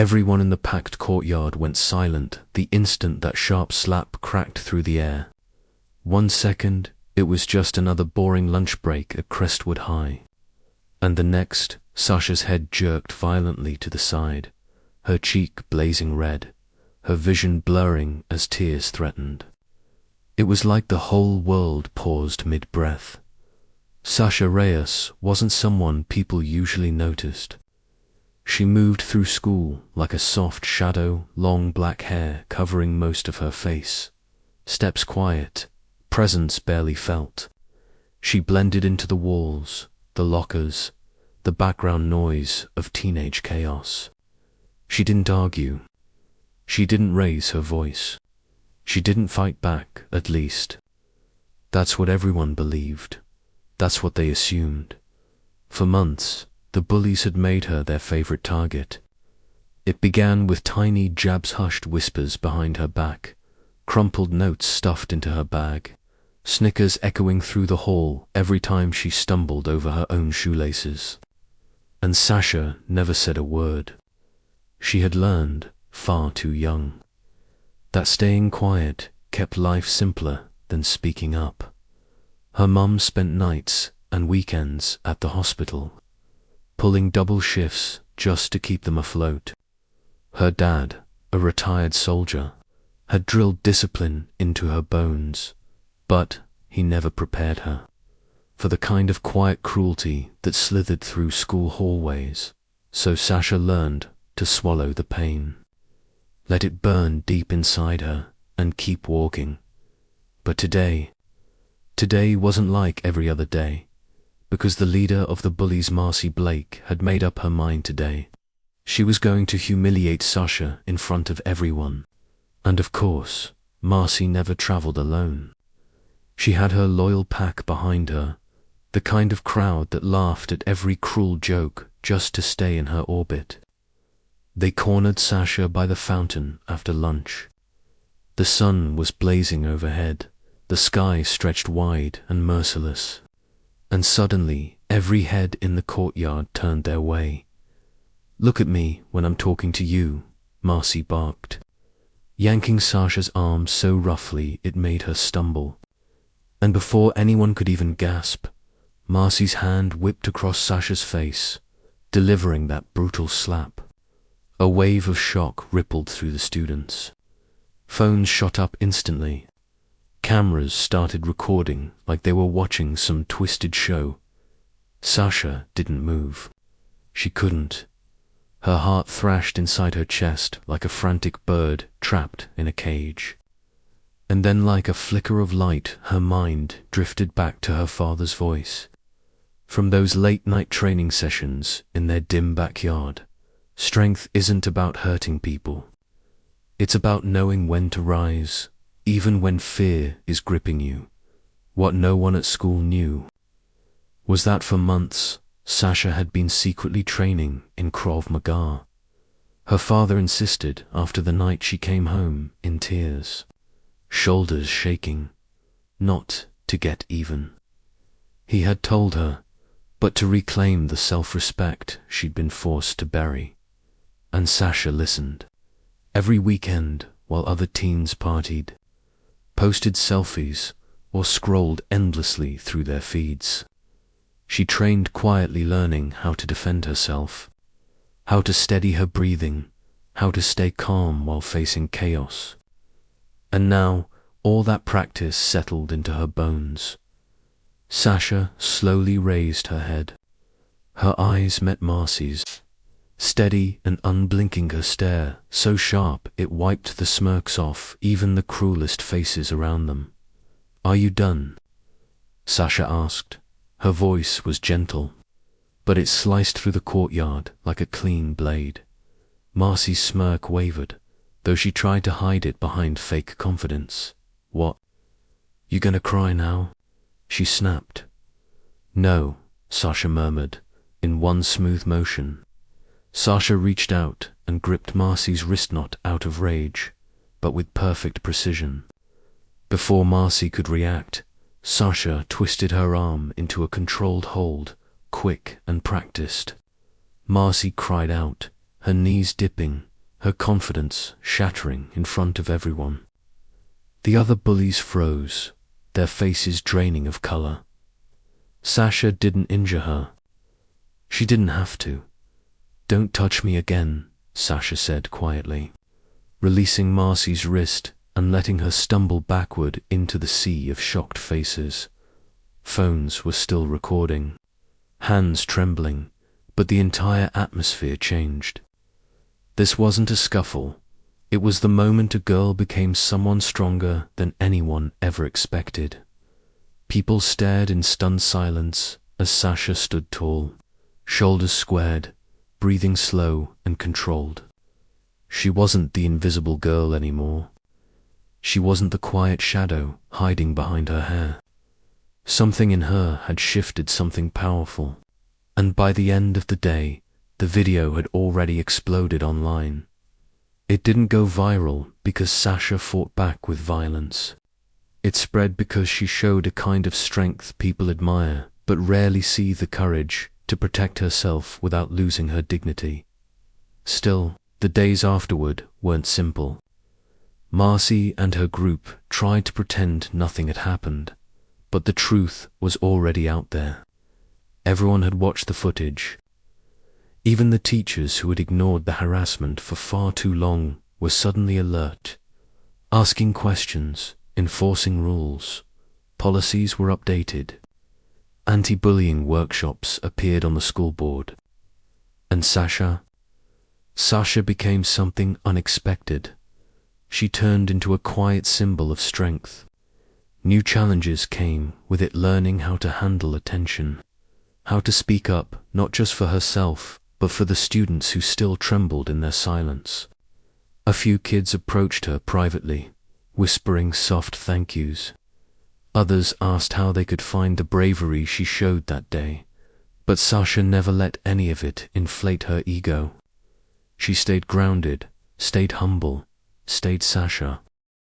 Everyone in the packed courtyard went silent the instant that sharp slap cracked through the air. 1 second, it was just another boring lunch break at Crestwood High. And the next, Sasha's head jerked violently to the side, her cheek blazing red, her vision blurring as tears threatened. It was like the whole world paused mid-breath. Sasha Reyes wasn't someone people usually noticed. She moved through school like a soft shadow, long black hair covering most of her face. Steps quiet, presence barely felt. She blended into the walls, the lockers, the background noise of teenage chaos. She didn't argue. She didn't raise her voice. She didn't fight back, at least. That's what everyone believed. That's what they assumed. For months, the bullies had made her their favorite target. It began with tiny jabs, hushed whispers behind her back, crumpled notes stuffed into her bag, snickers echoing through the hall every time she stumbled over her own shoelaces. And Sasha never said a word. She had learned, far too young, that staying quiet kept life simpler than speaking up. Her mum spent nights and weekends at the hospital, pulling double shifts just to keep them afloat. Her dad, a retired soldier, had drilled discipline into her bones, but he never prepared her for the kind of quiet cruelty that slithered through school hallways. So Sasha learned to swallow the pain, let it burn deep inside her, and keep walking. But today wasn't like every other day, because the leader of the bullies, Marcy Blake, had made up her mind today. She was going to humiliate Sasha in front of everyone. And of course, Marcy never traveled alone. She had her loyal pack behind her, the kind of crowd that laughed at every cruel joke just to stay in her orbit. They cornered Sasha by the fountain after lunch. The sun was blazing overhead, the sky stretched wide and merciless, and suddenly every head in the courtyard turned their way. "Look at me when I'm talking to you," Marcy barked, yanking Sasha's arm so roughly it made her stumble. And before anyone could even gasp, Marcy's hand whipped across Sasha's face, delivering that brutal slap. A wave of shock rippled through the students. Phones shot up instantly. Cameras started recording like they were watching some twisted show. Sasha didn't move. She couldn't. Her heart thrashed inside her chest like a frantic bird trapped in a cage. And then, like a flicker of light, her mind drifted back to her father's voice. From those late-night training sessions in their dim backyard. Strength isn't about hurting people. It's about knowing when to rise, even when fear is gripping you. What no one at school knew was that for months, Sasha had been secretly training in Krav Maga. Her father insisted after the night she came home in tears, shoulders shaking, not to get even. He had told her, but to reclaim the self-respect she'd been forced to bury. And Sasha listened. Every weekend, while other teens partied, posted selfies, or scrolled endlessly through their feeds, she trained quietly, learning how to defend herself, how to steady her breathing, how to stay calm while facing chaos. And now, all that practice settled into her bones. Sasha slowly raised her head. Her eyes met Marcy's, steady and unblinking, her stare so sharp it wiped the smirks off even the cruelest faces around them. "Are you done?" Sasha asked. Her voice was gentle, but it sliced through the courtyard like a clean blade. Marcy's smirk wavered, though she tried to hide it behind fake confidence. "What? You gonna cry now?" she snapped. "No," Sasha murmured, in one smooth motion. Sasha reached out and gripped Marcy's wrist knot out of rage, but with perfect precision. Before Marcy could react, Sasha twisted her arm into a controlled hold, quick and practiced. Marcy cried out, her knees dipping, her confidence shattering in front of everyone. The other bullies froze, their faces draining of color. Sasha didn't injure her. She didn't have to. "Don't touch me again," Sasha said quietly, releasing Marcy's wrist and letting her stumble backward into the sea of shocked faces. Phones were still recording, hands trembling, but the entire atmosphere changed. This wasn't a scuffle. It was the moment a girl became someone stronger than anyone ever expected. People stared in stunned silence as Sasha stood tall, shoulders squared, breathing slow and controlled. She wasn't the invisible girl anymore. She wasn't the quiet shadow hiding behind her hair. Something in her had shifted, something powerful. And by the end of the day, the video had already exploded online. It didn't go viral because Sasha fought back with violence. It spread because she showed a kind of strength people admire but rarely see, the courage to protect herself without losing her dignity. Still, the days afterward weren't simple. Marcy and her group tried to pretend nothing had happened, but the truth was already out there. Everyone had watched the footage. Even the teachers who had ignored the harassment for far too long were suddenly alert, asking questions, enforcing rules. Policies were updated. Anti-bullying workshops appeared on the school board. And Sasha became something unexpected. She turned into a quiet symbol of strength. New challenges came with it, learning how to handle attention, how to speak up not just for herself, but for the students who still trembled in their silence. A few kids approached her privately, whispering soft thank yous. Others asked how they could find the bravery she showed that day, but Sasha never let any of it inflate her ego. She stayed grounded, stayed humble, stayed Sasha.